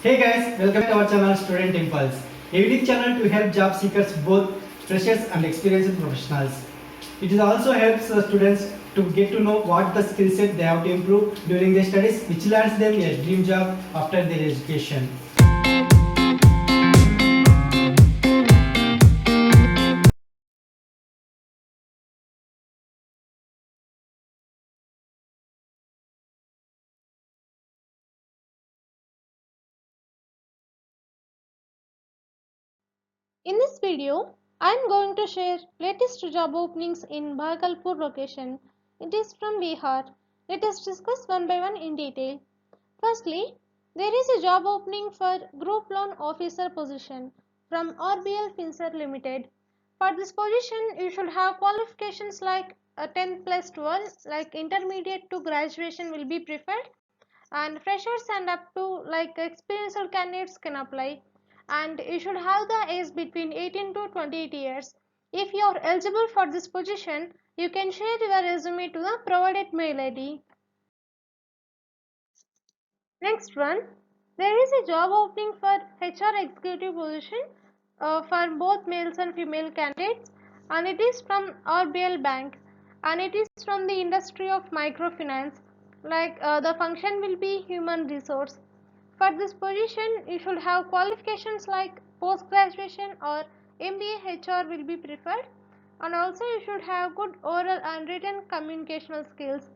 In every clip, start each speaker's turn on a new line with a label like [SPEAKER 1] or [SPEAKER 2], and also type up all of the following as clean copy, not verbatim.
[SPEAKER 1] Hey guys, welcome to our channel Student Impulse, a unique channel to help job seekers, both freshers and experienced professionals. It also helps students to get to know what the skill set they have to improve during their studies, which lands them a dream job after their education.
[SPEAKER 2] In this video, I am going to share latest job openings in Bhagalpur location. It is from Bihar. Let us discuss one by one in detail. Firstly, there is a job opening for Group Loan Officer position from RBL Finserv Limited. For this position, you should have qualifications like a 10 plus 12, like intermediate to graduation will be preferred, and freshers and up to like experienced candidates can apply, and you should have the age between 18 to 28 years. If you are eligible for this position, you can share your resume to the provided mail id. Next one, there is a job opening for HR executive position for both males and female candidates, and it is from RBL Bank, and it is from the industry of microfinance. The function will be human resource. For this position, you should have qualifications like post graduation or MBA HR will be preferred, and also you should have good oral and written communicational skills,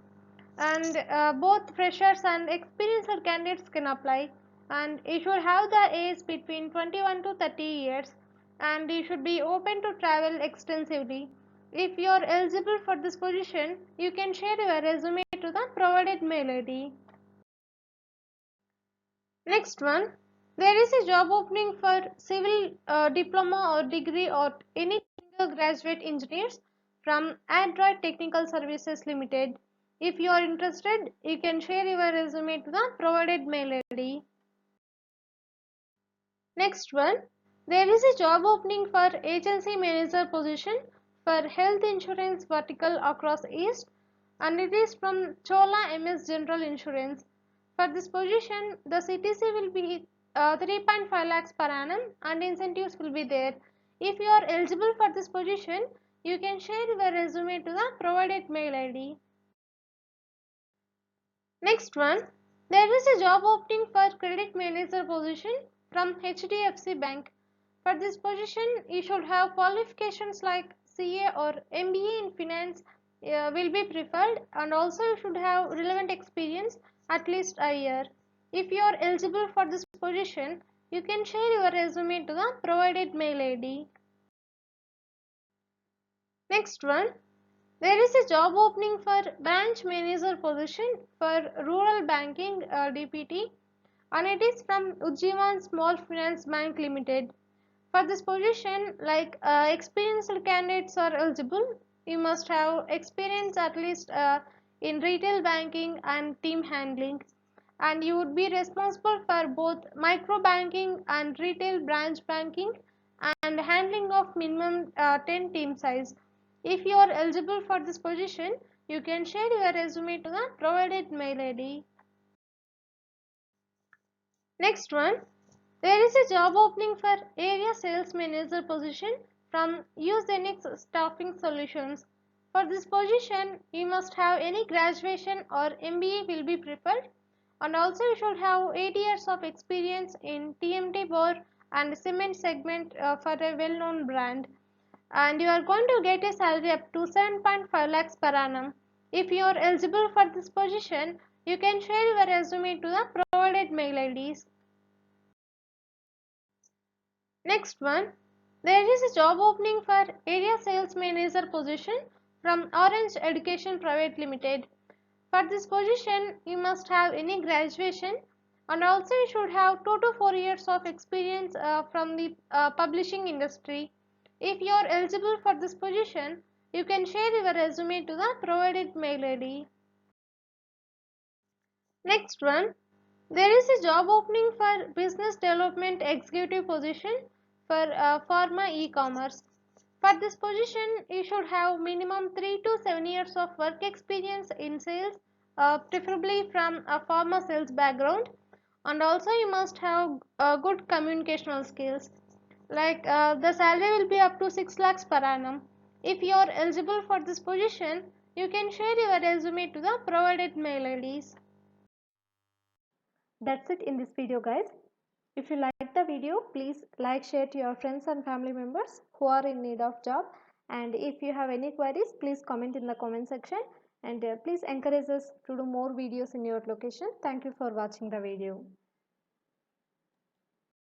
[SPEAKER 2] and both freshers and experienced candidates can apply, and you should have the age between 21 to 30 years, and you should be open to travel extensively. If you are eligible for this position, you can share your resume to the provided mail id. Next one, there is a job opening for civil diploma or degree or any graduate engineers from Android Technical Services Limited. If you are interested, you can share your resume to the provided mail id. Next one, there is a job opening for agency manager position for health insurance vertical across East, and it is from Chola MS General Insurance. For this position, the CTC will be 3.5 lakhs per annum and incentives will be there. If you are eligible for this position, you can share your resume to the provided mail id. Next one, there is a job opening for credit manager position from HDFC Bank. For this position, you should have qualifications like CA or MBA in finance will be preferred, and also you should have relevant experience at least a year. If you are eligible for this position, you can share your resume to the provided mail id. Next one, there is a job opening for branch manager position for rural banking DPT, and it is from Ujjivan Small Finance Bank Limited. For this position, experienced candidates are eligible. You must have experience at least in retail banking and team handling, and you would be responsible for both micro banking and retail branch banking and handling of minimum 10 team size. If you are eligible for this position, you can share your resume to the provided mail id. Next one, there is a job opening for area sales manager position from Usenix Staffing Solutions. For this position, you must have any graduation or MBA will be preferred, and also you should have 8 years of experience in TMT bar and cement segment for a well-known brand, and you are going to get a salary up to 7.5 lakhs per annum. If you are eligible for this position, you can share your resume to the provided mail IDs. Next one, there is a job opening for area sales manager position from Orange Education Private Limited. For this position, you must have any graduation, and also you should have 2 to 4 years of experience from the publishing industry. If you are eligible for this position, you can share your resume to the provided mail id. Next one, there is a job opening for business development executive position for pharma e-commerce. For this position, you should have minimum 3 to 7 years of work experience in sales, preferably from a pharma sales background. and also you must have good communicational skills. Like the salary will be up to 6 lakhs per annum. If you are eligible for this position, you can share your resume to the provided mail IDs. That's it in this video, guys. If you like the video, please like, share to your friends and family members who are in need of job. And if you have any queries, please comment in the comment section. And please encourage us to do more videos in your location. Thank you for watching the video.